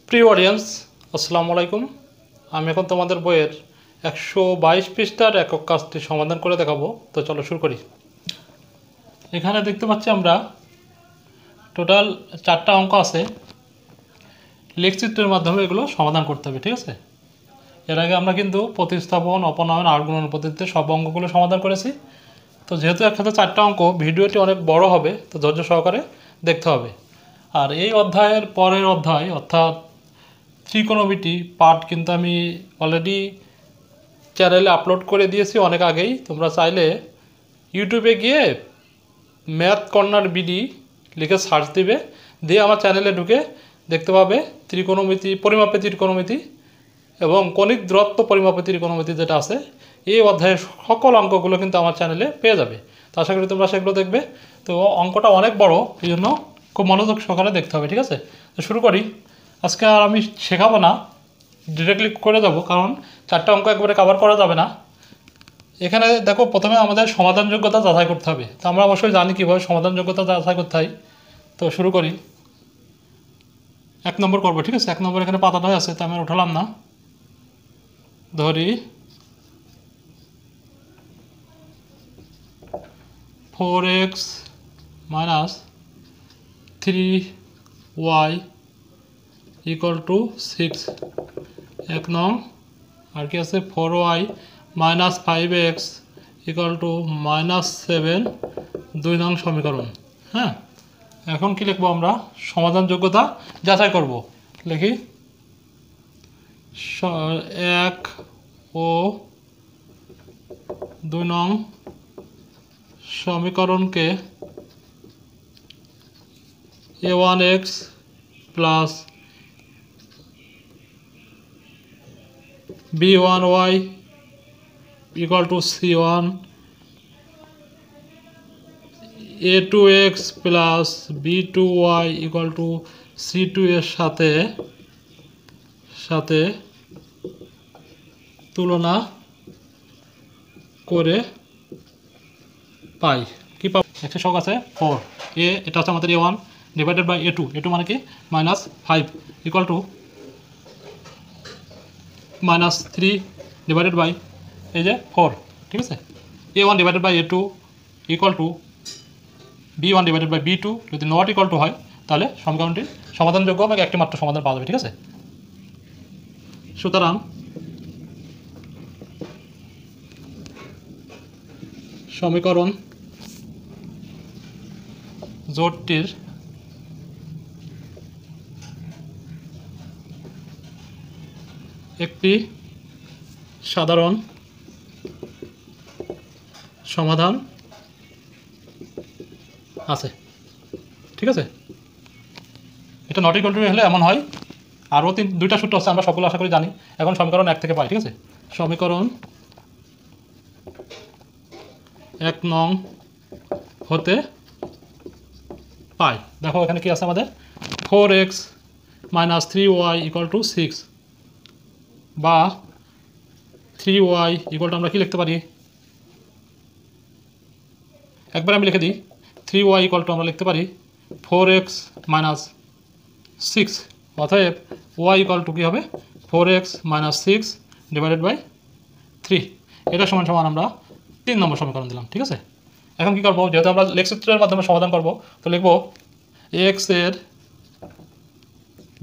প্রিয় অডিয়েন্স, আসসালামু আলাইকুম। আমি এখন তোমাদের বইয়ের 122 পৃষ্ঠার একক কাজটি সমাধান করে দেখাবো। তো চলো শুরু করি। এখানে দেখতে পাচ্ছি আমরা টোটাল 4টা অঙ্ক আছে। লেখচিত্রের মাধ্যমে এগুলো সমাধান করতে হবে, ঠিক আছে। এর আগে আমরা কিন্তু প্রতিস্থাপন, অপনয়ন, আর্গুণন পদ্ধতিতে সব অঙ্কগুলো সমাধান করেছি। তো যেহেতু একসাথে 4টা অঙ্ক, ভিডিওটি অনেক বড় হবে, তো ধৈর্য সহকারে দেখতে হবে। আর এই অধ্যায়ের পরের অধ্যায় অর্থাৎ ত্রিকোণমিতি পার্ট কিন্তু আমি অলরেডি চ্যানেলে আপলোড করে দিয়েছি অনেক আগেই। তোমরা চাইলে ইউটিউবে গিয়ে ম্যাথ কর্নার বিডি লিখে সার্চ দিবে, দিয়ে আমার চ্যানেলে ঢুকে দেখতে পাবে ত্রিকোণমিতি, পরিমাপে ত্রিকোণমিতি এবং কণিক দূরত্ব পরিমাপে ত্রিকোণমিতি যেটা আছে, এই অধ্যায়ের সকল অঙ্কগুলো কিন্তু আমার চ্যানেলে পেয়ে যাবে। তো আশা করি তোমরা সেগুলো দেখবে। তো অঙ্কটা অনেক বড়, এই জন্য খুব মনোযোগ সহকারে দেখতে হবে, ঠিক আছে। তো শুরু করি। আজকে আর আমি শেখাবো না, ডিরেক্টলি করে যাব, কারণ 4টা অঙ্ক একবারে কভার করা যাবে না। এখানে দেখো, প্রথমে আমাদের সমাধানযোগ্যতা যাচাই করতে হবে। তো আমরা অবশ্যই জানি কীভাবে সমাধানযোগ্যতা যাচাই করতে হয়। তো শুরু করি। 1 নম্বর করবো, ঠিক আছে। 1 নম্বর এখানে পাতাটা আছে, তো আমি আর উঠালাম না। ধরি 4x minus 3y equal to 6। 1 নং। আর কি আছে, 4y minus 5x equal to -7, 2 নং সমীকরণ। হ্যাঁ, এখন কি লিখবো আমরা? সমাধানযোগ্যতা যাচাই করব। লিখি 1 ও 2 নং সমীকরণকে a1x plus b1y equal to c1, a2x plus b2y equal to c2 এর সাথে তুলনা করে পাই। কি পাবো? একটা শখ আছে 4, এটা হচ্ছে আমাদের a1 ডিভাইডেড বাই a2 মানে কি -5 ইকুয়াল টু -3 ডিভাইডেড বাই এই যে 4, ঠিক আছে। a1 divided by a2 equal to b1 divided by b2 যদি নট ইকুয়াল টু হয়, তাহলে সমীকরণটি সমাধানযোগ্য এবং একটি মাত্র সমাধান পাওয়া যাবে, ঠিক আছে। সুতরাং সমীকরণ জোটটির একটি সাধারণ সমাধান আছে, ঠিক আছে। এটা নট ইকুয়াল টু হলে এমন হয়। আরও 2টা সূত্র আছে, আমরা সকলে আশা করি জানি। এখন সমীকরণ 1 থেকে পাই, ঠিক আছে। সমীকরণ 1 নং হতে পাই। দেখো এখানে কি আছে আমাদের, 4x minus 3y equal to 6, বা 3y ইকুয়াল টু আমরা কি লিখতে পারি, একবার আমি লিখে দিই। 3y ইকুয়াল টু আমরা লিখতে পারি 4x minus 6, অতএব y ইকুয়াল টু কী হবে, 4x minus 6 ডিভাইডেড বাই 3। এটা সমান সমান আমরা 3 নম্বর সমীকরণ দিলাম, ঠিক আছে। এখন কী করবো, যেহেতু আমরা লেখচিত্রের মাধ্যমে সমাধান করব, তো লিখব x এর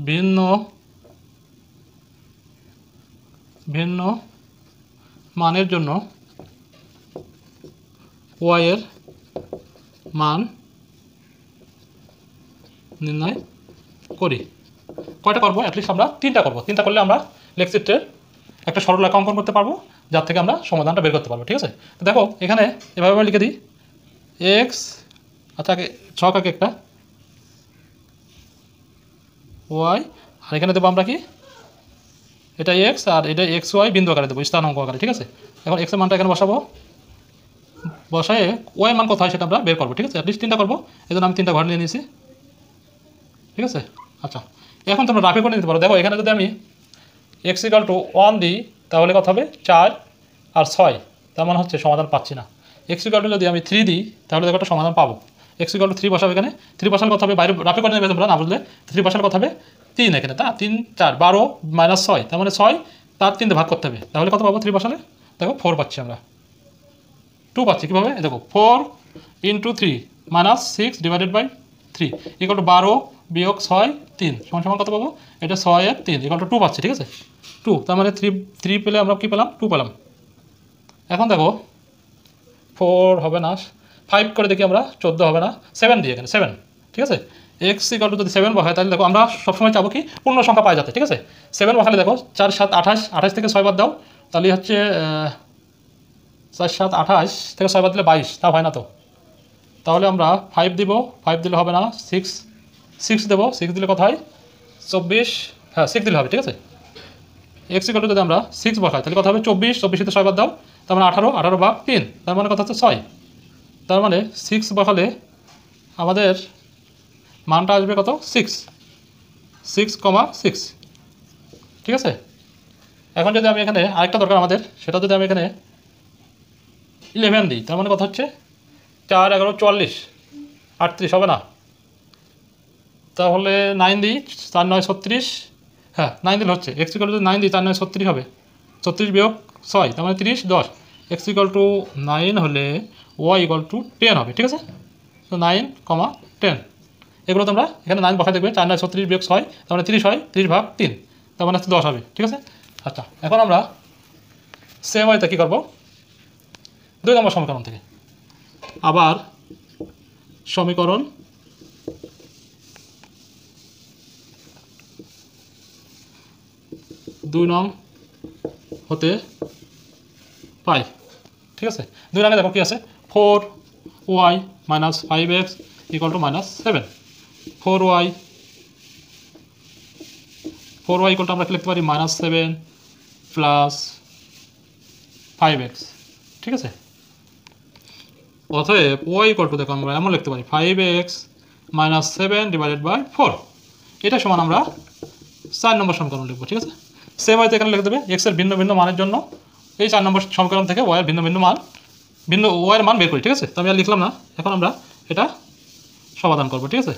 ভিন্ন মানের জন্য y এর মান নির্ণয় করি। কয়টা করবো? অ্যাটলিস্ট আমরা 3টা করবো। 3টা করলে আমরা লেখচিত্রের একটা সরল রেখা অঙ্কন করতে পারবো, যার থেকে আমরা সমাধানটা বের করতে পারবো, ঠিক আছে। তো দেখো এখানে এভাবে আমরা লিখে দিই x, আচ্ছা আগে ছক আগে একটা y, আর এখানে দেবো আমরা কি, এটা x আর এটা xy বিন্দু আকারে দেবো, স্থান অঙ্ক আকারে, ঠিক আছে। এখন x এর মানটা এখানে বসাবো, বসায় y মান কত হয় সেটা আমরা বের করবো, ঠিক আছে। অ্যাটলিস্ট 3টা করবো, এই জন্য আমি 3টা ঘর নিয়ে নিয়েছি, ঠিক আছে। আচ্ছা, এখন তোমরা রাফে করে নিতে পারো। দেখো এখানে যদি আমি x ইকাল টু 1 দিই, তাহলে কত হবে 4 আর 6, তার মানে হচ্ছে সমাধান পাচ্ছি না। x ইকাল টু যদি আমি 3 দিই, তাহলে দেখো একটা সমাধান পাবো। x ইকাল টু 3 বসাবে, এখানে 3 বসালে কত হবে, বাইরে রাফে করে নেবে তোমরা, না বুঝলে 3 বসালে কত হবে 3 এখানে, তা 3 4 12 মাইনাস 6, তার মানে 6 তার 3 দিয়ে ভাগ করতে হবে, তাহলে কত পাবো? 3 বসালে দেখো 4 পাচ্ছি আমরা, 2 পাচ্ছি কীভাবে? দেখো 4 into 3 minus 6 divided by 3 equal to 12 বিয়োগ 6 3 সমান সমান কত পাবো? এটা 6 এর 3 ইকুয়াল টু 2 পাচ্ছি, ঠিক আছে? 2, তার মানে 3 পেলে আমরা কী পেলাম? 2 পেলাম। এখন দেখো 4 হবে না, 5 করে দেখি আমরা, 14 হবে না, 7 দিই এখানে, 7, ঠিক আছে? এক্স ইকুয়াল টু যদি 7 বসায়, তাহলে দেখো আমরা সবসময় চাবো কি পূর্ণ সংখ্যা পাওয়া যাতে, ঠিক আছে? 7 বসালে দেখো 4 7 28, 28 থেকে 6 বাদ দাও, তাহলে হচ্ছে 4 7 28 থেকে 6 বাদ দিলে 22, তা হয় না তো। তাহলে আমরা 5 দিব, 5 দিলে হবে না, 6 দেবো, 6 দিলে কত হয়? 24, হ্যাঁ 6 দিলে হবে, ঠিক আছে? এক্স ইকুয়াল টু যদি আমরা 6 বসাই, তাহলে কত হবে? 24, 24 থেকে 6 বাদ দাও, তার মানে 18, 18 ভাগ 3, তার মানে কত হচ্ছে 6, তার মানে 6 বসালে আমাদের মানটা আসবে কত? 6,6, ঠিক আছে? এখন যদি আমি এখানে আরেকটা দরকার আমাদের, সেটা যদি আমি এখানে 11 দিই, তার মানে কত হচ্ছে? 4 11 44, 38 হবে না? তাহলে 9 দিই, 4 9 36, হ্যাঁ 9 দিলে হচ্ছে। এক্স ইকুয়াল টু 9 দিই, 4 9 36 হবে, 36 বিয়োগ 6, তার মানে 30 10, এক্স ইকুয়াল টু 9 হলে ওয়াই ইকুয়াল টু 10 হবে, ঠিক আছে? তো 9, 10, এগুলো তোমরা এখানে 9 বসায় দেখবে, 4 9 36 বিয়োগ 6, তার মানে 30 হয়, 30 ভাগ 3, তার মানে 10 হবে, ঠিক আছে? আচ্ছা, এখন আমরা সেম ওয়েতে কী করবো? 2 নম্বর সমীকরণ থেকে আবার সমীকরণ 2 নং হতে পাই, ঠিক আছে? 2 নঙ্গে দেখো কী আছে? 4y minus 5x equal to minus 7, 4y equal to আমরা কি লিখতে পারি? মাইনাস 7 প্লাস 5x, ঠিক আছে? অতএব y ইকুয়াল টু দেখো আমরা এমন লিখতে পারি 5x মাইনাস 7 ডিভাইডেড বাই 4, এটা সমান আমরা 4 নম্বর সমীকরণ লিখবো, ঠিক আছে? সেম হয়তো এখানে লিখে দেবে এক্স এর ভিন্ন ভিন্ন মানের জন্য এই 4 নম্বর সমীকরণ থেকে ওয়াই এর ভিন্ন ভিন্ন মান, ওয়াই এর মান বের করি, ঠিক আছে? তো আমি আর লিখলাম না, এখন আমরা এটা সমাধান করব, ঠিক আছে?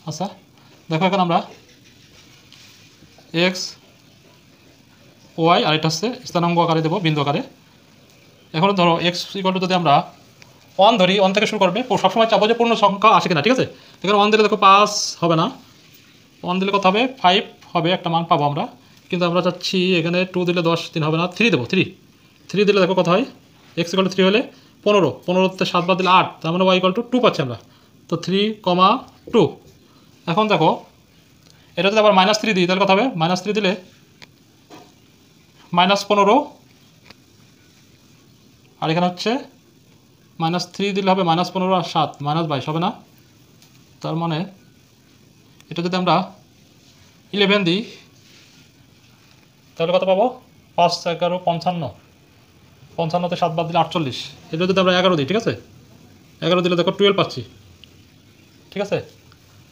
আচ্ছা দেখো এখন আমরা এক্স ওয়াই আর এটা হচ্ছে স্থানাঙ্ক আকারে দেবো, বিন্দু আকারে। এখন ধরো এক্স ইকুয়াল টু যদি আমরা 1 ধরি, 1 থেকে শুরু করবে, সবসময় চাবো যে পূর্ণ সংখ্যা আসে কিনা, ঠিক আছে? এখানে 1 দিলে দেখো 5 হবে না, 1 দিলে কত হবে? 5 হবে, একটা মান পাবো আমরা, কিন্তু আমরা চাচ্ছি এখানে 2 দিলে 10 3 হবে না, 3 দেবো, 3 দিলে দেখো কত হয়? এক্স ইকুয়াল টু 3 হলে 15, 15তে 7 বাদ দিলে 8, তার মানে ওয়াই ইকুয়াল টু 2 পাচ্ছি আমরা, তো 3,2। এখন দেখো এটা যদি আবার -3 দিই, তাহলে কত হবে? -3 দিলে -15, আর এখানে হচ্ছে -3 দিলে হবে -15 আর 7 -22 হবে না? তার মানে এটা যদি আমরা 11 দিই, তাহলে কত পাবো? 5 11 55, 55তে 7 বাদ দিলে 48, এটা যদি আমরা 11 দিই, ঠিক আছে? 11 দিলে দেখো 12 পাচ্ছি, ঠিক আছে?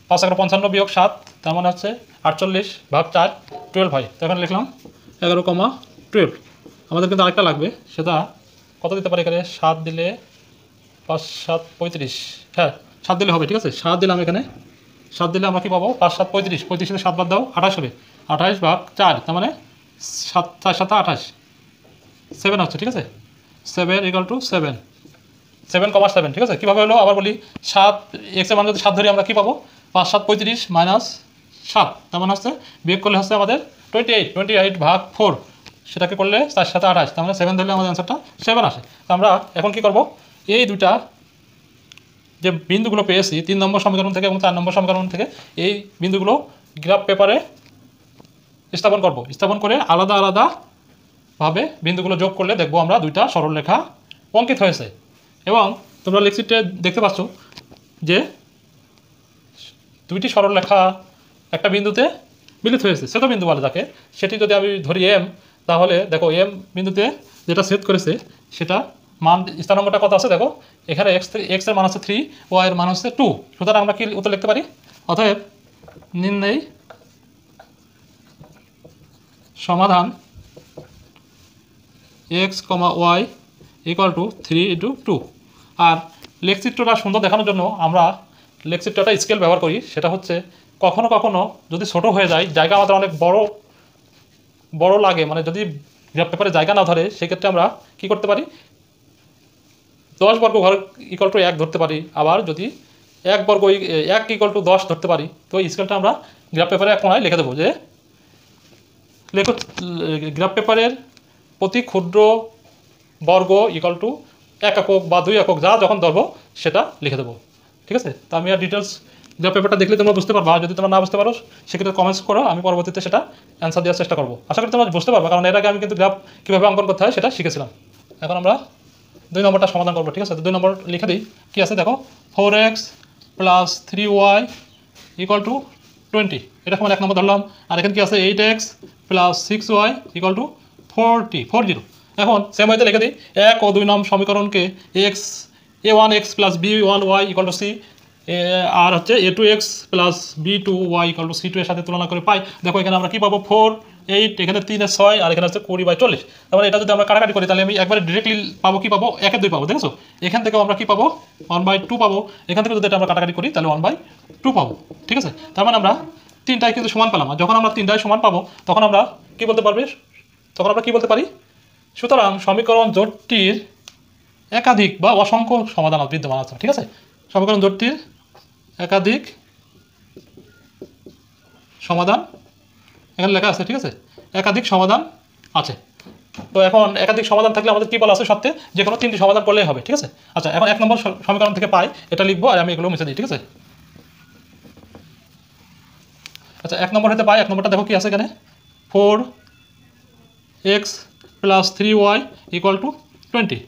5 11 55 বিয়োগ 7, তার মানে হচ্ছে 48 ভাগ 4, 12 হয়। তো এখন লিখলাম 11,12। আমাদের কিন্তু আরেকটা লাগবে, সেটা কত দিতে পারি এখানে? 7 দিলে 5 7 35, হ্যাঁ 7 দিলে হবে, ঠিক আছে? 7 দিলাম এখানে, 7 দিলে আমরা কী পাবো? 5 7 35, 35 থেকে 7 বাদ দাও, 28 হবে, 28 ভাগ 4, তার মানে 7 4 7 28, 7 হচ্ছে, ঠিক আছে? 7 ইকুয়াল টু 7,7, ঠিক আছে? কীভাবে হলো আবার বলি, 7 এক্সের মান যদি 7 ধরি, আমরা কী পাবো? 5 7 35 মাইনাস 7, তার মানে হচ্ছে বিয়োগ করলে হচ্ছে আমাদের 28 ভাগ 4, সেটাকে করলে 4 7 28, তার মানে 7 ধরলে আমাদের অ্যান্সারটা 7 আসে। তো আমরা এখন কী করবো? এই দুইটা যে বিন্দুগুলো পেয়েছি 3 নম্বর সমীকরণ থেকে এবং 4 নম্বর সমীকরণ থেকে, এই বিন্দুগুলো গ্রাফ পেপারে স্থাপন করব, স্থাপন করে আলাদা আলাদাভাবে বিন্দুগুলো যোগ করলে দেখবো আমরা দুইটা সরলরেখা অঙ্কিত হয়েছে। এবং তোমরা লেকচিটে দেখতে পাচ্ছ যে দুইটি সরলরেখা একটা বিন্দুতে মিলিত হয়েছে, ছেদ বিন্দু বলে যাকে। সেটি যদি আমি ধরি এম, তাহলে দেখো এম বিন্দুতে যেটা ছেদ করেছে সেটা মান স্থানাঙ্কটা কত আছে দেখো, এখানে এক্স এর মান হচ্ছে 3, ওয়াই এর মান হচ্ছে 2, সুতরাং আমরা কি উত্তর লিখতে পারি? অতএব নির্ণয় সমাধান x, y ইকুয়াল টু 3 × 2, আর লেখচিত্রটা সুন্দর দেখানোর জন্য আমরা লেখচিত্রটা স্কেল ব্যবহার করি। সেটা হচ্ছে কখনো কখনো যদি ছোট হয়ে যায়, জায়গা আমাদের অনেক বড় লাগে, মানে যদি গ্রাফ পেপারে জায়গা না ধরে, সেক্ষেত্রে আমরা কি করতে পারি, 10 বর্গ ঘর ইকুয়াল টু 1 ধরতে পারি। আবার যদি 1 বর্গ 1 ইকুয়াল টু 10 ধরতে পারি, তো এই স্কেলটা আমরা গ্রাফ পেপারে এক কোণায় লিখে দেবো যে গ্রাফ পেপারের প্রতি ক্ষুদ্র বর্গ ইকুয়াল টু 1 একক বা 2 একক যা যখন ধরবো সেটা লিখে দেবো। ঠিক আছে, তো আমি আর ডিটেলস গ্রাফ পেপারটা দেখলে তোমরা বুঝতে পারবা। যদি তোমরা না বুঝতে পারো সেক্ষেত্রে কমেন্টস করো, আমি পরবর্তীতে সেটা অ্যান্সার দেওয়ার চেষ্টা করবো। আশা করি তোমরা বুঝতে পারবা, কারণ এর আগে আমি কিন্তু গ্রাফ কীভাবে অঙ্কন করতে হয় সেটা শিখেছিলাম। এখন আমরা 2 নম্বরটা সমাধান করবো। ঠিক আছে, তো 2 নম্বর লিখে দিই। কী আছে দেখো, 4x plus 3y equal to 20, এটা সমান 1 নম্বর ধরলাম। আর এখানে কি আছে, 8x plus 6y equal to 40। এখন সেম ওয়েতে লিখে দিই 1 ও 2 নম্বর সমীকরণকে a1x plus b1y equal to c, আর হচ্ছে a2x plus b2y equal to c2 এর সাথে তুলনা করে পাই। দেখো এখানে আমরা কী পাবো, 4, 8, এখানে 3 এর 6, আর এখানে হচ্ছে 20/40। তারপরে এটা যদি আমরা কাটাকাটি করি তাহলে আমি একবারে ডিরেক্টলি পাবো, কি পাবো, 1 এর 2 পাবো। দেখছো এখান থেকেও আমরা কি পাবো, 1/2 পাবো। এখান থেকে যদি এটা আমরা কাটাকাটি করি তাহলে 1/2 পাবো। ঠিক আছে, তার মানে আমরা তিনটাই কিন্তু সমান পেলাম। আর যখন আমরা তিনটাই সমান পাবো তখন আমরা কি বলতে পারি, সুতরাং সমীকরণ জোটটির একাধিক বা অসংখ্য সমাধান বিদ্যমান আছে। ঠিক আছে, সমীকরণ জোটটির একাধিক সমাধান এখানে লেখা আছে। ঠিক আছে, একাধিক সমাধান আছে। তো এখন একাধিক সমাধান থাকলে আমাদের কি বলা আছে, সত্যি যে কোনো 3টি সমাধান করলেই হবে। ঠিক আছে, আচ্ছা এখন 1 নম্বর সমীকরণ থেকে পাই এটা লিখবো, আর আমি এগুলো মুছে দিই। ঠিক আছে, আচ্ছা 1 নম্বর হতে পাই। 1 নম্বরটা দেখো কি আছে এখানে, 4x plus 3y equal to 20,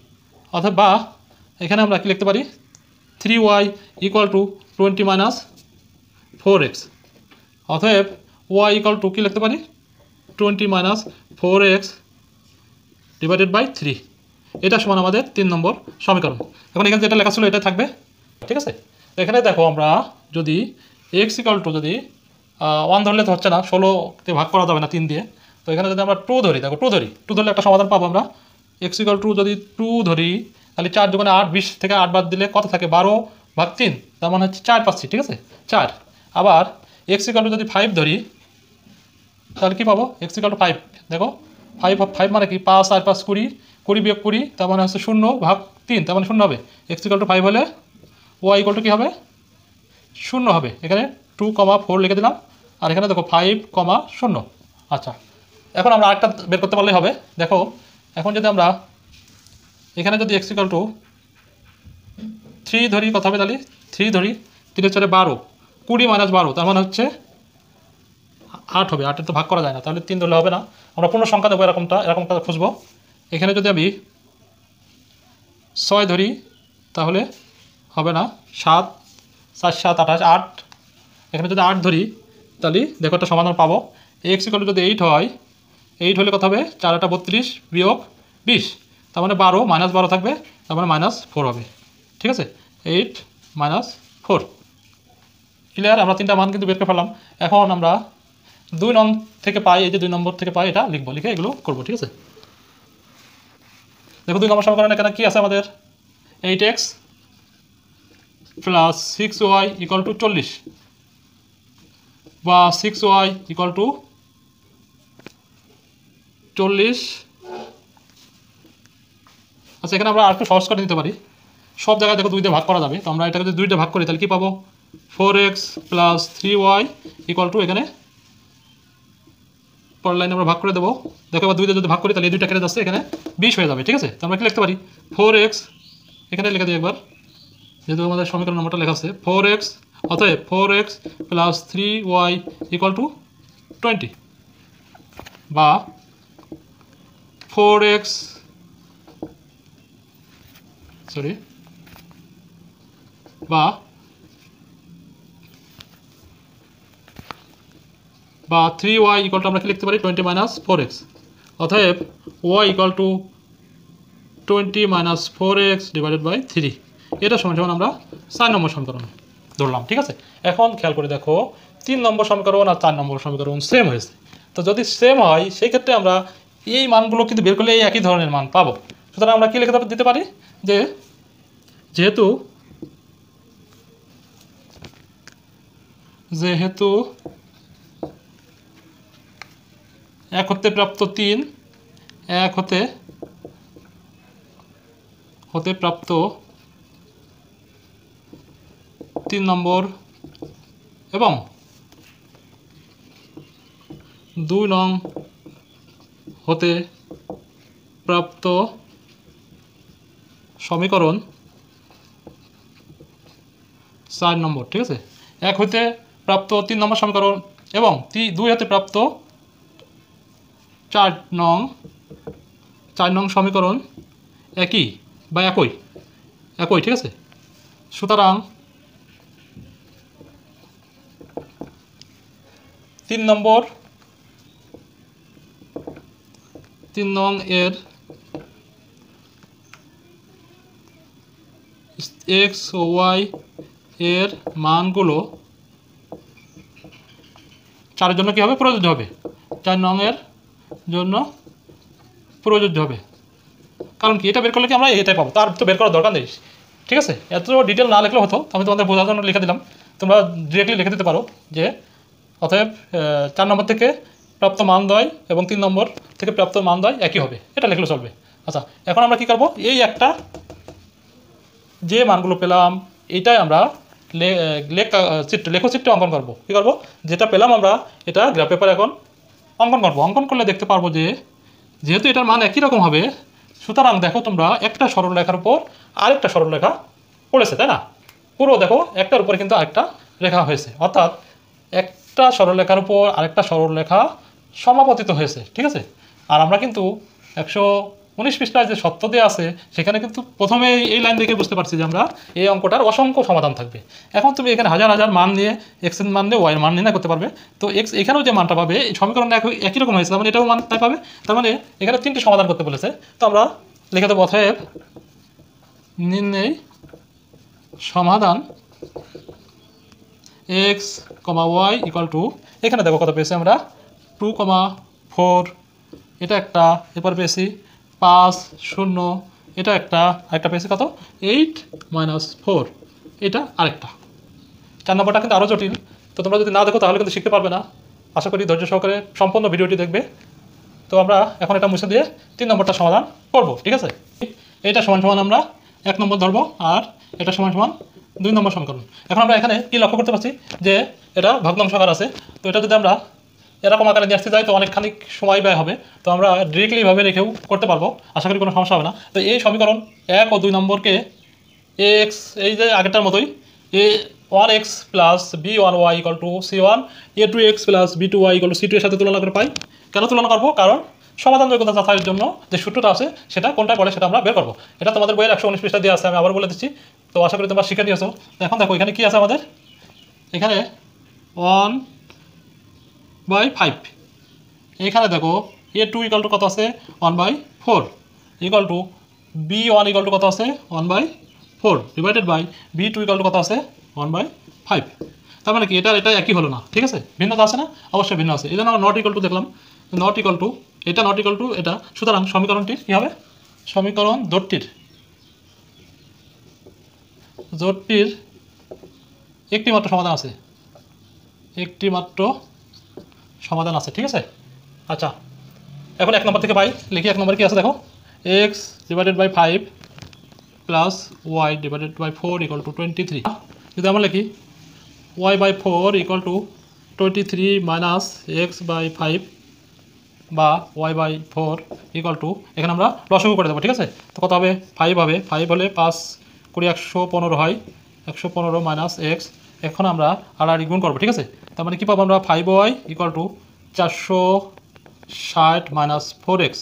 অথবা এখানে আমরা কি লিখতে পারি, 3y equal to 20 minus 4x, অতএব y ইকুয়াল টু কি লিখতে পারি, 20 মাইনাস 4x ডিভাইডেড বাই 3। এটা সমান আমাদের 3 নম্বর সমীকরণ। এখন এখানে যেটা লেখা ছিল এটা থাকবে। ঠিক আছে, এখানে দেখো আমরা যদি x ইকুয়াল টু, যদি 1 ধরলে তো হচ্ছে না, 16তে ভাগ করা যাবে না 3 দিয়ে। তো এখানে যদি আমরা 2 ধরি, দেখো 2 ধরলে একটা সমাধান পাবো আমরা। x ইকুয়াল টু যদি 2 ধরি তাহলে 4 × 8, 20 থেকে 8 বাদ দিলে কত থাকে, 12/3, তার মানে হচ্ছে 4 পাচ্ছি। ঠিক আছে, 4। আবার x ইকুয়াল টু যদি 5 ধরি তাহলে কি পাবো, x ইকুয়াল টু 5, দেখো 5 মানে কি, 5 আর 5 20, 20 বিয়োগ 20, তার মানে হচ্ছে 0/3, তার মানে 0 হবে। x ইকুয়াল টু 5 হলে y ইকুয়াল টু কী হবে, 0 হবে। এখানে 2,4 লিখে দিলাম, আর এখানে দেখো 5,0। আচ্ছা এখন আমরা আরেকটা বের করতে পারলেই হবে। দেখো এখন যদি আমরা এখানে যদি x ইকুয়াল টু 3 ধরি, কত হবে তাহলে, 3 ধরি, 3 4 12, 20 মাইনাস 12, তার মানে হচ্ছে 8 হবে। 8-এর তো ভাগ করা যায় না, তাহলে 3 ধরলে হবে না, আমরা পূর্ণ সংখ্যা দেবো, এরকমটা খুঁজবো। এখানে যদি আমি 6 ধরি তাহলে হবে না, 7, 4, 7, 28, 8। এখানে যদি 8 ধরি তাহলে দেখো একটা সমাধান পাবো। x ইকুয়াল টু যদি 8 হয়, 8 হলে কত হবে, 4 8 32 বিয়োগ 20, তার মানে 12, মাইনাস 12 থাকবে, তার মানে -4 হবে। ঠিক আছে, 8 - 4 ক্লিয়ার। আমরা 3টা মান কিন্তু বের করে ফেললাম। এখন আমরা 2 নম্বর থেকে পাই, এই যে 2 নম্বর থেকে পাই, এটা লিখবো, লিখে এগুলো করবো। ঠিক আছে, দেখো 2 নম্বর সমীকরণে এখানে কি আছে আমাদের, 8x plus 6y equal to 40, বা 6y ইকুয়াল টু 40। আচ্ছা এখানে আমরা আরেকটু সহজ করে নিতে পারি, সব জায়গায় দেখো 2 দিয়ে ভাগ করা যাবে। তো আমরা এটাকে যদি 2 দিয়ে ভাগ করি তাহলে কী পাবো, 4x plus 3y equal to, এখানে পরের লাইনে আমরা ভাগ করে দেবো। দেখো এবার 2 দিয়ে যদি ভাগ করি তাহলে এই 2টা কেটে যাচ্ছে, এখানে 20 হয়ে যাবে। ঠিক আছে, তো আমরা কি লিখতে পারি, 4x, এখানে লিখে দিই একবার, যেহেতু আমাদের সমীকরণ নম্বরটা লেখা আছে 4x, অতএব 4x plus 3y equal to 20, বা 4x বা 3y ইকুয়াল টু আমরা কি লিখতে পারি, 20 মাইনাস 4x, অতএব y equal to 20 minus 4x divided by 3। এটা সমান আমরা 4 নম্বর সমীকরণ ধরলাম। ঠিক আছে, এখন খেয়াল করে দেখো 3 নম্বর সমীকরণ আর 4 নম্বর সমীকরণ সেম হয়েছে। তো যদি সেম হয় সেই ক্ষেত্রে আমরা এই মানগুলো কিন্তু বের করলে এই একই ধরনের মান পাবো। সুতরাং আমরা কি লিখে দিতে পারি, যে যেহেতু যেহেতু 1 হতে প্রাপ্ত 3 1 হতে প্রাপ্ত 3 নম্বর এবং 2 নং হতে প্রাপ্ত সমীকরণ 4 নম্বর। ঠিক আছে, 1 হতে প্রাপ্ত 3 নম্বর সমীকরণ এবং 2 হতে প্রাপ্ত 4 নং সমীকরণ একই। ঠিক আছে, সুতরাং 3 নং এর x ও y এর মানগুলো 4 এর জন্য কী হবে? প্রযোজ্য হবে। 4 নং এর জন্য প্রযোজ্য হবে। কারণ কি, এটা বের করলে কি আমরা এটাই পাবো, তার তো বের করার দরকার নেই। ঠিক আছে, এত ডিটেল না লিখলে হতো, আমি তোমাদের বোঝার জন্য লিখে দিলাম। তোমরা ডিরেক্টলি লিখে দিতে পারো যে অতএব 4 নম্বর থেকে প্রাপ্ত মান দ্বয় এবং 3 নম্বর থেকে প্রাপ্ত মান দ্বয় একই হবে, এটা লিখলে চলবে। আচ্ছা, এখন আমরা কি করব? এই একটা যে মানগুলো পেলাম এইটাই আমরা লেখচিত্রে অঙ্কন করব। কী করব? যেটা পেলাম আমরা এটা গ্রাফ পেপারে এখন অঙ্কন করব। অঙ্কন করলে দেখতে পারবো যে যেহেতু এটার মান একই রকম হবে, সুতরাং দেখো তোমরা একটা সরলরেখার উপর আরেকটা সরলরেখা পড়েছে, তাই না? পুরো দেখো একটার উপরে কিন্তু আরেকটা রেখা হয়েছে, অর্থাৎ একটা সরলরেখার উপর আরেকটা সরলরেখা সমাপতিত হয়েছে। ঠিক আছে, আর আমরা কিন্তু 119 পৃষ্ঠায় যে সত্য দেওয়া আছে সেখানে কিন্তু প্রথমে এই লাইন দেখে বুঝতে পারছি যে আমরা এই অঙ্কটার অসংখ্য সমাধান থাকবে। এখন তুমি এখানে হাজার হাজার মান নিয়ে এক্স এর মান নিয়ে ওয়াই এর মান নির্ণয় করতে পারবে। তো এক্স এখানেও যে মানটা পাবে, সমীকরণটা একই রকম হয়েছে, তার মানে এটাও মান তাই পাবে। তার মানে এখানে 3টি সমাধান করতে বলেছে। তো আমরা লিখে দেবো অতএব নির্ণয় সমাধান x comma y equal to, এখানে দেখো কত পেয়েছি আমরা 2,4, এটা একটা, এরপর পেয়েছি 5, 0, এটা আরেকটা পেয়েছি কত 8 - 4, এটা আরেকটা। 4 নম্বরটা কিন্তু আরও জটিল, তো তোমরা যদি না দেখো তাহলে কিন্তু শিখতে পারবে না। আশা করি ধৈর্য সহকারে সম্পূর্ণ ভিডিওটি দেখবে। তো আমরা এখন এটা মুছে দিয়ে 3 নম্বরটা সমাধান করব। ঠিক আছে, এইটা সমান সমান আমরা 1 নম্বর ধরবো আর এটা সমান সমান 2 নম্বর সমীকরণ। এখন আমরা এখানে কি লক্ষ্য করতে পারছি যে এটা ভগ্নাংশ আকার আছে। তো এটা যদি আমরা এরকম আকারে নিয়ে আসতে যাই তো অনেকখানি সময় ব্যয় হবে। তো আমরা ডিরেক্টলি এভাবে রেখেও করতে পারবো, আশা করি কোনো সমস্যা হবে না। তো এই সমীকরণ 1 ও 2 নম্বরকে এক্স, এই যে আগেরটার মতোই, a1x plus b1y equal to c1, a2x plus b2y equal to c2 এর সাথে তুলনা করে পাই। কেন তুলনা করবো? কারণ সমাধান যোগ্যতা যাচাইয়ের জন্য যে সূত্রটা আছে সেটা কোনটা পড়ে সেটা আমরা বের করবো। এটা তোমাদের বইয়ের 119 পৃষ্ঠা দিয়ে আছে, আমি আবার বলে দিচ্ছি। তো আশা করি তোমরা শিখে নিয়েছো। এখন দেখো এখানে কি আছে আমাদের, এখানে 1/5, এখানে দেখো a2 ইকুয়াল টু কত আছে 1/4 equal to b1 equal to কত আছে 1/4 divided by b2 equal to কত আছে 1/5। তার মানে কি এটা একই হলো না, ঠিক আছে, ভিন্নতা আছে না? অবশ্যই ভিন্ন আছে। এই জন্য আমরা নট ইকুয়াল টু দেখলাম, নট ইকুয়াল টু এটা, নট ইকুয়াল টু এটা। সুতরাং সমীকরণটির কী হবে? সমীকরণ জোটটির একটি মাত্র সমাধান আছে, ঠিক আছে। আচ্ছা, এখন 1 নম্বর থেকে পাই, লিখি 1 নম্বর কি আছে দেখো, x divided by 5 plus y divided by 4 equal to 23। যদি আমরা লিখি y by 4 equal to 23 minus x by 5 বা ওয়াই বাই 4 ইকুয়াল টু, এখানে আমরা লসাগু করে দেবো। ঠিক আছে, তো কত হবে? 5 হবে। 5 হলে 5 × 115 হয়, 115 মাইনাস এক্স। এখন আমরা আড়াআড়ি গুণ করবো। ঠিক আছে, তার মানে কী পাবো আমরা? 5y equal to 460 minus 4x।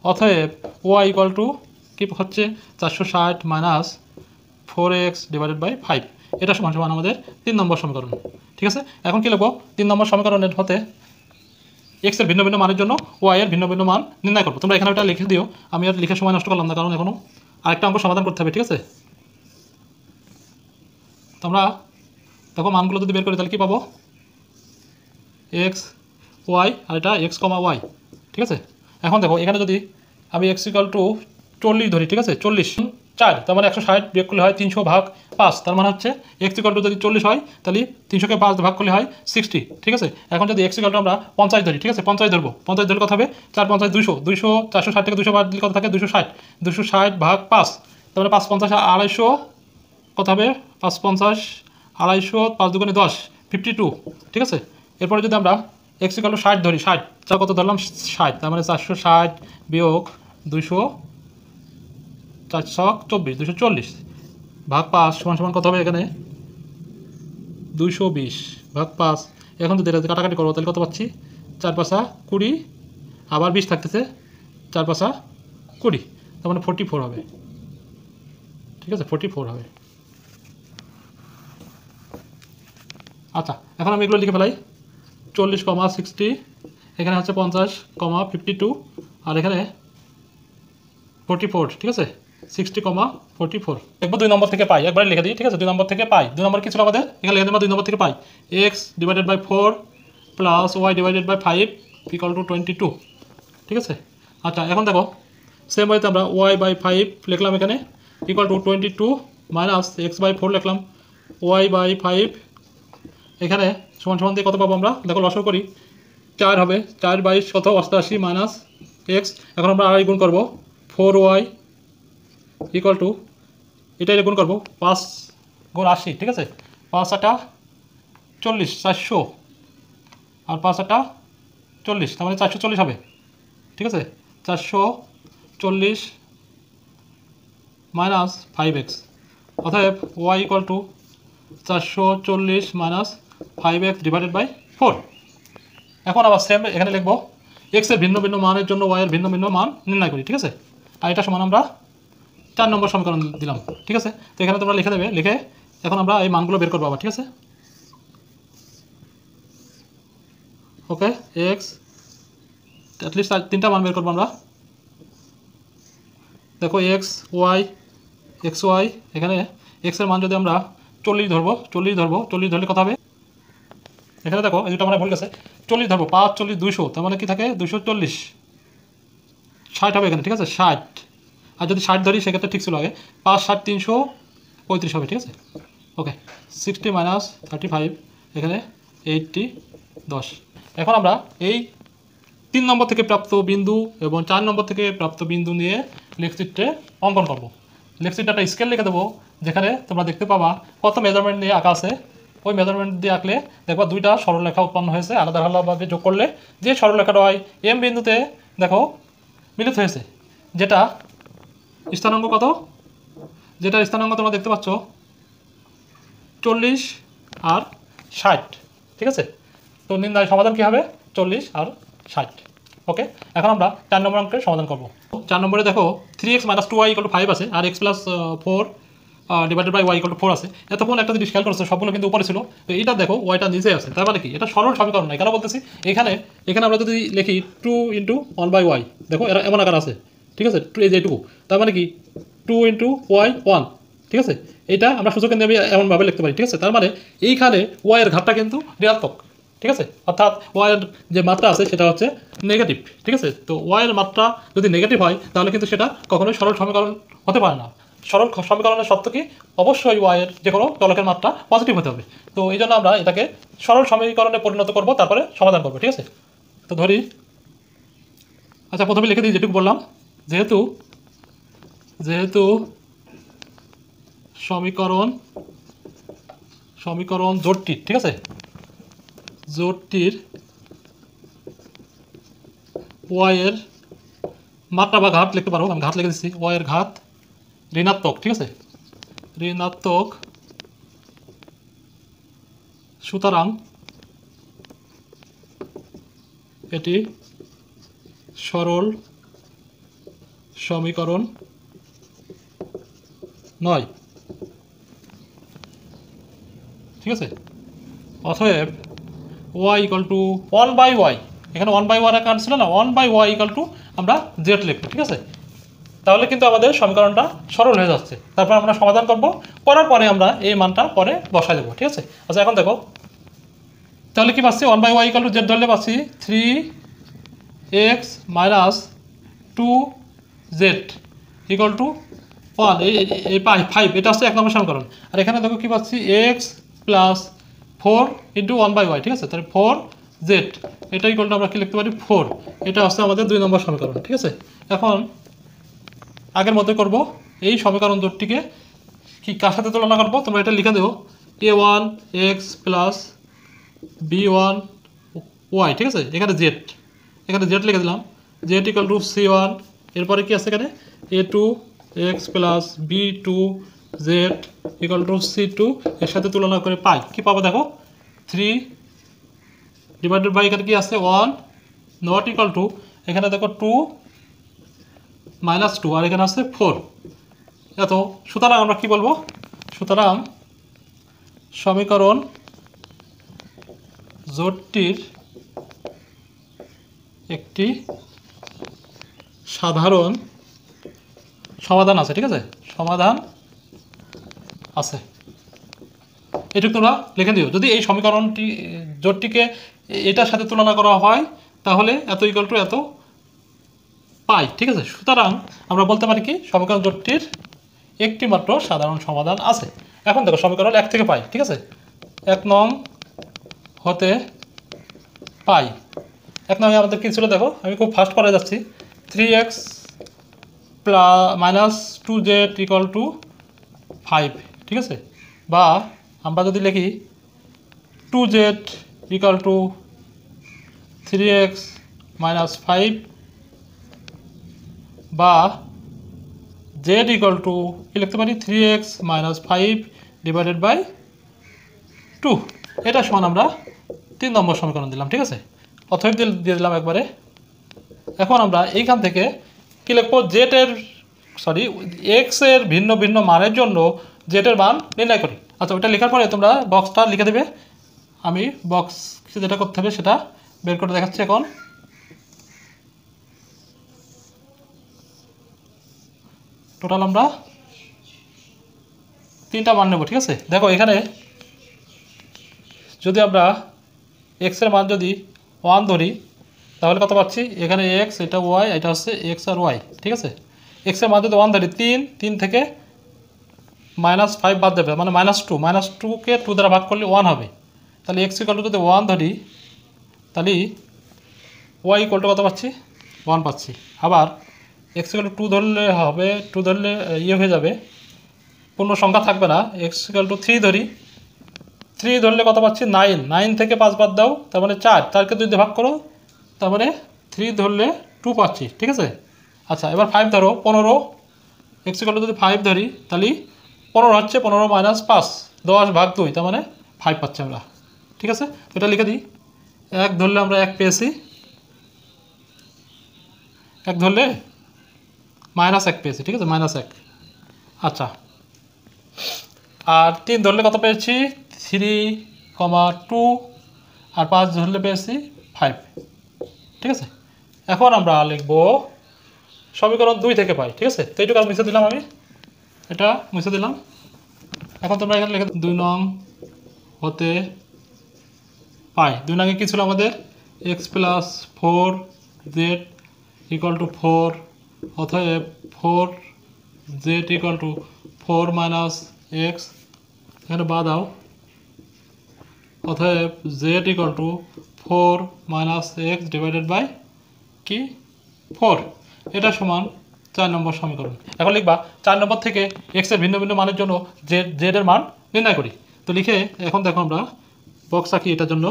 অতএব ওয়াই ইকুয়াল টু কী হচ্ছে 460 মাইনাস 4x ডিভাইডেড বাই 5। এটা সমান সমান আমাদের 3 নম্বর সমীকরণ। ঠিক আছে, এখন কী লিখবো? 3 নম্বর সমীকরণের হতে এক্স এর ভিন্ন ভিন্ন মানের জন্য ওয়াই এর ভিন্ন ভিন্ন মান নির্ণয় করবো। তোমরা এখানে ওটা লিখে দিও, আমি আর লিখে সময় নষ্ট করলাম না, কারণ এখনও আরেকটা অঙ্ক সমাধান করতে হবে। ঠিক আছে, তোমরা দেখো মানগুলো যদি বের করি তাহলে কী পাবো? এক্স ওয়াই আর এটা এক্স কমা ওয়াই। ঠিক আছে, এখন দেখো এখানে যদি আমি এক্স ইকুয়াল টু 40 ধরি, ঠিক আছে, 40 4, তার মানে 160 বিয়োগ করলে হয় 300 ভাগ 5, তার মানে হচ্ছে x ইকুয়াল টু যদি 40 হয় তাহলে 300কে 5 ভাগ করলে হয় 60, ঠিক আছে। এখন যদি x ইকুয়াল টু আমরা 50 ধরি, ঠিক আছে, 50 ধরবো, 50 ধরলে কত হবে, 4 50 200, 200 460 থেকে 200 বাদ দিলে কত থাকে, 260, 260 ভাগ 5, তার মানে 5 50 250, কত হবে, 5 50 250, 5 দুগুণে 10, 52, ঠিক আছে। এরপরে যদি আমরা x ইকুয়াল টু 60 ধরি, 60 তার কত ধরলাম, 60, তার মানে 460 বিয়োগ 200, 424, 240 ভাগ 5 সমান সমান কত হবে এখানে, 220 ভাগ 5। এখন যদি এটা কাটাকাটি করবো তাহলে কত পাচ্ছি, 4 5 20, আবার 20 থাকতেছে, 4 5 20, তার মানে 44 হবে, ঠিক আছে, 44 হবে। আচ্ছা, এখন আমি এগুলো লিখে ফেলাই, 40, 60, এখানে হচ্ছে 50, 52, আর এখানে 44, ঠিক আছে, 60, 44। দেখবো 2 নম্বর থেকে পাই, একবারে লিখে দিই, ঠিক আছে, 2 নম্বর থেকে পাই, 2 নম্বর কি ছিল আমাদের, এখানে লিখে দেবো 2 নম্বর থেকে পাই, x divided by 4 plus y divided by 5 equal to 22, ঠিক আছে। আচ্ছা, এখন দেখো সেম ওয়েতে আমরা y বাই 5 লিখলাম এখানে equal to 22 minus x by 4 লিখলাম, y বাই 5 এখানে সমান সমান দিয়ে কত পাবো আমরা, দেখো লসাগু করি, 4 হবে, 4 22 কত, 88 মাইনাস x, এখন আমরা আড়াই গুণ করবো, 4y ইকুয়াল টু এটাই গুণ করবো 5 গুণ 80, ঠিক আছে, 5 8 40, 400, আর 5 8 40, তার মানে 440 হবে, ঠিক আছে, 440 মাইনাস 5x, অতএব y equal to 440 minus 5x divided by 4। এখন আবার সেম এখানে লিখবো x এর ভিন্ন ভিন্ন মানের জন্য y এর ভিন্ন ভিন্ন মান নির্ণয় করি, ঠিক আছে। আর এটা সমান আমরা 4 নম্বর সমীকরণ দিলাম, ঠিক আছে। তো এখানে তোমরা লিখে দেবে, লিখে এখন আমরা এই মানগুলো বের করবো আবার, ঠিক আছে। ওকে, এক্স অ্যাটলিস্ট 3টা মান বের করবো আমরা, দেখো এক্স ওয়াই, এখানে এক্স এর মান যদি আমরা 40 ধরবো, 40 ধরলে কত হবে, এখানে দেখো এই দুটো আমরা ভুল গেছে, 40 ধরবো, 5 40 200, তার মানে কি থাকে 240, 60 হবে এখানে, ঠিক আছে, 60, আর যদি 60 ধরি সেক্ষেত্রে ঠিক ছিল আগে, 5 60 335 হবে, ঠিক আছে। ওকে, 60 মাইনাস 35, এখানে 80 10। এখন আমরা এই 3 নম্বর থেকে প্রাপ্ত বিন্দু এবং 4 নম্বর থেকে প্রাপ্ত বিন্দু নিয়ে লেখচিত্রে অঙ্কন করব। লেখচিত্রে একটা স্কেল লিখে দেবো, যেখানে তোমরা দেখতে পাবা কত মেজারমেন্ট নিয়ে আঁকা আছে, ওই মেজারমেন্ট দিয়ে আঁকলে দেখবা 2টা সরলরেখা উৎপন্ন হয়েছে, আলাদা আলাদাভাবে যোগ করলে যে সরলরেখাটা হয় এম বিন্দুতে দেখো মিলিত হয়েছে, যেটা স্থানাঙ্ক কত, যেটা স্থানাঙ্ক তোমরা দেখতে পাচ্ছ 40 আর 60, ঠিক আছে। তো নির্ণয় সমাধান কী হবে, 40 আর 60। ওকে, এখন আমরা 4 নম্বর অঙ্কের সমাধান করব। 4 নম্বরে দেখো 3x minus 2y equal to 5 আছে, আর x plus 4 divided by y equal to 4 আছে। এতক্ষণ একটা জিনিস খেয়াল করছে, সবগুলো কিন্তু উপরে ছিল, তো এইটা দেখো ওয়াইটা নিচে আছে, তার মানে কি এটা সরল সমীকরণ নয়। কেন বলতেছি, এখানে আমরা যদি লিখি 2 ইন্টু 1/y, দেখো এরা এমন আকার আছে, ঠিক আছে, 2 এই যে এইটুকু, তার মানে কি 2 ইন্টু y 1, ঠিক আছে। এটা আমরা সূচকের নিয়ে এমনভাবে লিখতে পারি, ঠিক আছে। তার মানে এইখানে y এর ঘাতটা কিন্তু ঋণাত্মক, ঠিক আছে, অর্থাৎ y এর যে মাত্রা আছে সেটা হচ্ছে নেগেটিভ, ঠিক আছে। তো y এর মাত্রা যদি নেগেটিভ হয় তাহলে কিন্তু সেটা কখনোই সরল সমীকরণ হতে পারে না। সরল সমীকরণের শর্ত কি, অবশ্যই y এর যে কোনো চলকের মাত্রা পজিটিভ হতে হবে। তো এই জন্য আমরা এটাকে সরল সমীকরণে পরিণত করব, তারপরে সমাধান করব, ঠিক আছে। তো ধরি, আচ্ছা প্রথমে লিখে দিই যেটুকু বললাম, যেহেতু সমীকরণ জোটটির, ঠিক আছে, জোটটির y এর মাত্রা বা ঘাত লিখতে পারো, আমি ঘাত লিখে দিচ্ছি, y এর ঘাত ঋণাত্মক, ঠিক আছে, ঋণাত্মক, সুতরাং এটি সরল সমীকরণ নয়, ঠিক আছে। অতএব y ইকুয়াল টু 1/y, এখানে 1/y আকার ছিল না, 1/y ইকুয়াল টু আমরা জেড লিখবো, ঠিক আছে। তাহলে কিন্তু আমাদের সমীকরণটা সরল হয়ে যাচ্ছে। তারপর আমরা সমাধান করব, করার পরে আমরা এই মানটা পরে বসাই দেবো, ঠিক আছে। আচ্ছা এখন দেখো তাহলে কি পাচ্ছি, 1/y ইকুয়াল টু জেড ধরলে পাচ্ছি 3x minus 2z equal to one এই পাই 5, এটা হচ্ছে 1 নম্বর সমীকরণ। আর এখানে দেখো কি পাচ্ছি, এক্স প্লাস 4 ইন্টু 1/y, ঠিক আছে? তাহলে 4z, এটা ইকুয়াল টু আমরা কি লিখতে পারি 4, এটা হচ্ছে আমাদের 2 নম্বর সমীকরণ, ঠিক আছে? এখন আগের মতো করব, এই সমীকরণ জোটটিকে কি কার সাথে তুলনা করবো, তোমরা এটা লিখে দেবো a1 x plus b1 y, ঠিক আছে? এখানে z লিখে দিলাম, z ইকুয়াল টু c1, এরপরে কি আছে এখানে a2 x plus b2 z equal two c2, এর সাথে তুলনা করে পাই কি পাবো দেখো 3 ডিভাইডেড বাই এখানে কি আছে 1 নট ইকুয়াল টু, এখানে দেখো 2 -2 আর এখানে আছে 4। এত, সুতরাং আমরা কি বলবো, সুতরাং সমীকরণ জোটটির একটি সাধারণ সমাধান আছে, ঠিক আছে? সমাধান আছে, এটুকু তোমরা লিখে দিও। যদি এই সমীকরণটি জোটটিকে এটার সাথে তুলনা করা হয় তাহলে এত ইকুয়াল টু এত পাই, ঠিক আছে? সুতরাং আমরা বলতে পারি কি সমীকরণ জোটটির একটি মাত্র সাধারণ সমাধান আছে। এখন দেখো সমীকরণ 1 থেকে পাই, ঠিক আছে? 1 নং হতে পাই, 1 নং আমাদের কি ছিল দেখো, আমি খুব ফাস্ট করে যাচ্ছি, 3x minus 2z equal to 5, ঠিক আছে? বা আমরা যদি লিখি 2z equal to 3x minus 5, বা z ইকুয়াল টু কি লিখতে পারি 3x মাইনাস 5 ডিভাইডেড বাই 2, এটা সমান আমরা 3 নম্বর সমীকরণ দিলাম, ঠিক আছে? অতএব দিয়ে দিলাম একবারে। এখন আমরা এইখান থেকে কি লিখবো, এক্স এর ভিন্ন ভিন্ন মানের জন্য জেড এর মান নির্ণয় করি। আচ্ছা, ওটা লেখার পরে তোমরা বক্সটা লিখে দেবে, আমি বক্স যেটা করতে হবে সেটা বের করে দেখাচ্ছি। এখন টোটাল আমরা 3টা মান নেব, ঠিক আছে? দেখো এখানে যদি আমরা এক্স এর মান যদি 1 ধরি তাহলে কত পাচ্ছি, এখানে এক্স, এটা ওয়াই, এটা হচ্ছে এক্স আর ওয়াই, ঠিক আছে? এক্স এর মান যদি 1 ধরি, 3 থেকে -5 বাদ দেবে, মানে -2কে 2 দ্বারা ভাগ করলে 1 হবে। তাহলে এক্স ইকুয়াল টু যদি 1 ধরি তাহলে ওয়াই ইকুয়াল টু কত পাচ্ছি 1 পাচ্ছি। আবার এক্স ইকুয়াল টু 2 ধরলে হবে, 2 ধরলে ইয়ে হয়ে যাবে, পূর্ণ সংখ্যা থাকবে না। এক্স ইকুয়াল টু 3 ধরি, 3 ধরলে কত পাচ্ছি 9 থেকে 5 বাদ দাও, তার মানে 4কে 2 দিয়ে ভাগ করো, তার মানে 3 ধরলে 2 পাচ্ছি, ঠিক আছে? আচ্ছা, এবার 5 ধরো, 15, এক্স ইকুয়াল টু যদি 5 ধরি তাহলে 15 হচ্ছে 15 মাইনাস 5, 10 ভাগ 2, তার মানে 5 পাচ্ছি আমরা, ঠিক আছে? এটা লিখে দিই, 1 ধরলে আমরা 1 পেয়েছি, 1 ধরলে -1 পেয়েছি, ঠিক আছে? -1। আচ্ছা, আর 3 ধরলে কত পেয়েছি 3,2, আর 5 ধরলে পেয়েছি 5, ঠিক আছে? এখন আমরা লিখব সমীকরণ 2 থেকে পাই, ঠিক আছে? তো এইটুকু আর মুছে দিলাম, আমি এটা মুছে দিলাম। এখন তোমরা এখানে লিখে 2 নং হতে পাই, 2 নংয়ে কী ছিল আমাদের, x plus 4z equal to 4, অতএব 4z equal to 4 minus x, এখানে বাদ দাও, অতএব z equal to 4 minus x divided by কি 4, এটা সমান 4 নম্বর সমীকরণ। এখন লিখবা 4 নম্বর থেকে এক্স এর ভিন্ন ভিন্ন মানের জন্য জেড এর মান নির্ণয় করি। তো লিখে এখন দেখো আমরা বক্স আঁকি এটার জন্য।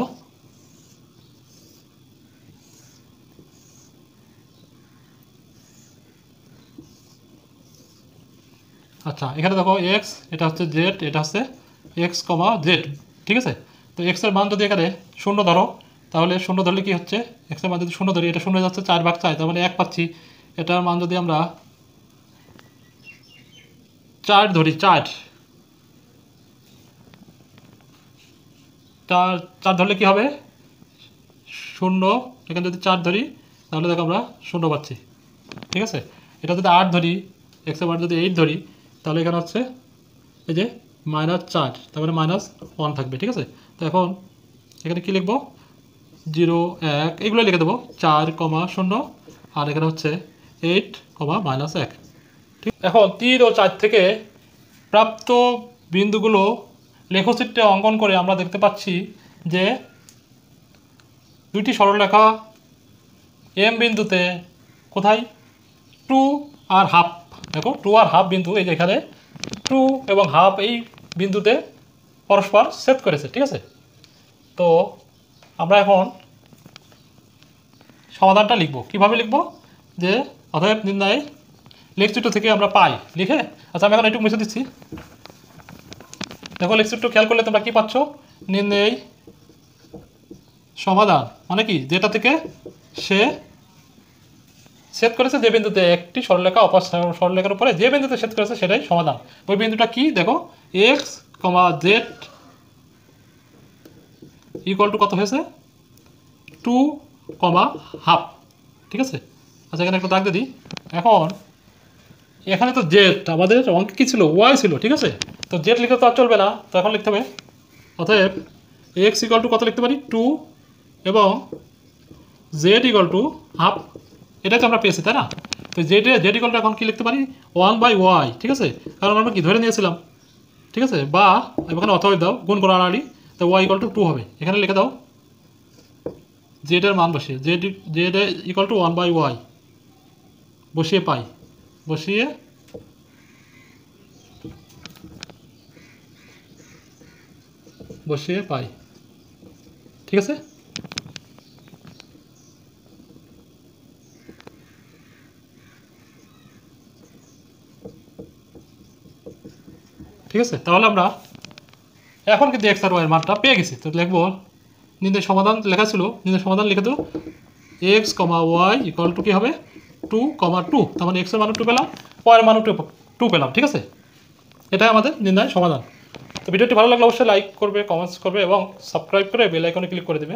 আচ্ছা, এখানে দেখো এক্স, এটা হচ্ছে জেড, এটা হচ্ছে এক্স কমা জেড, ঠিক আছে? তো এক্সের মান যদি এখানে 0 ধরো, তাহলে 0 ধরলে কি হচ্ছে, এক্সের মান যদি 0 ধরি, এটা 0 যাচ্ছে 4 ভাগ 4, তার মানে 1 পাচ্ছি। এটার মান যদি আমরা 4 ধরি, 4 ধরলে কি হবে 0, এখানে যদি 4 ধরি তাহলে দেখো আমরা 0 পাচ্ছি, ঠিক আছে? এটা যদি 8 ধরি, এক্সের মান যদি 8 ধরি তাহলে এখানে হচ্ছে এই যে -4, তারপরে -1 থাকবে, ঠিক আছে? তো এখন এখানে কি লিখবো 0 1 এগুলো লিখে দেবো, 4, 0, আর এখানে হচ্ছে 8, -1, ঠিক, এখন 3 ও 4 থেকে প্রাপ্ত বিন্দুগুলো লেখচিত্রে অঙ্কন করে আমরা দেখতে পাচ্ছি যে দুইটি সরলরেখা এম বিন্দুতে কোথায় 2 আর হাফ, দেখো 2 আর হাফ বিন্দু এই যে এখানে 2 এবং হাফ এই বিন্দুতে পরস্পর ছেদ করেছে। ঠিক আছে, তো আমরা এখন সমাধানটা লিখব। কিভাবে লিখব? যে অতএব নির্ণয় লেখচিত্র থেকে আমরা পাই লিখে, আচ্ছা আমি এখন একটু মুছে দিচ্ছি। দেখো লেখচিত্র খেয়াল করলে তোমরা কি পাচ্ছ? নির্ণয় সমাধান মানে কি, যেটা থেকে সে ছেদ করেছে যে বিন্দুতে একটি সরলরেখা অপর সরলরেখার উপরে যে বিন্দুতে ছেদ করেছে সেটাই সমাধান। ওই বিন্দুটা কি দেখো, x comma Z equal to কত হয়েছে 2 কমা হাফ। ঠিক আছে, আচ্ছা এখানে একটু দাগ দিয়ে দিই। এখন এখানে তো জেড আমাদের অঙ্ক কী ছিল, ওয়াই ছিল। ঠিক আছে, তো জেড লিখতে তো আর চলবে না, তো এখন লিখতে হবে অতএব এক্স ইকুয়াল টু কত লিখতে পারি 2 এবং জেড ইকুয়াল টু হাফ। এটাই তো আমরা পেয়েছি তাই না? তো জেড ইকুয়াল টু এখন কী লিখতে পারি 1/y। ঠিক আছে, কারণ আমরা কি ধরে নিয়েছিলাম। ঠিক আছে, বা এখানে অথবা দাও গুণ করা আড়াআড়ি, তো ওয়াই ইকুয়াল টু 2 হবে। এখানে লিখে দাও জেডের মান বসিয়ে, জেড ইকুয়াল টু 1/y বসিয়ে পাই, বসিয়ে পাই। ঠিক আছে, ঠিক আছে, তাহলে আমরা এখন কিন্তু এক্স আর ওয়াই এর মানটা পেয়ে গেছি। তো লিখবো নির্ণয় সমাধান লেখা ছিল, নির্ণয় সমাধান লিখে দেবো x comma y equal to কী হবে 2 কমা 2, তার মানে এক্সের মানও 2 পেলাম, ওয়াইয়ের মানও 2 পেলাম। ঠিক আছে, এটাই আমাদের নির্ণয় সমাধান। তো ভিডিওটি ভালো লাগলে অবশ্যই লাইক করবে, কমেন্টস করবে এবং সাবস্ক্রাইব করে বেল আইকনে ক্লিক করে দেবে।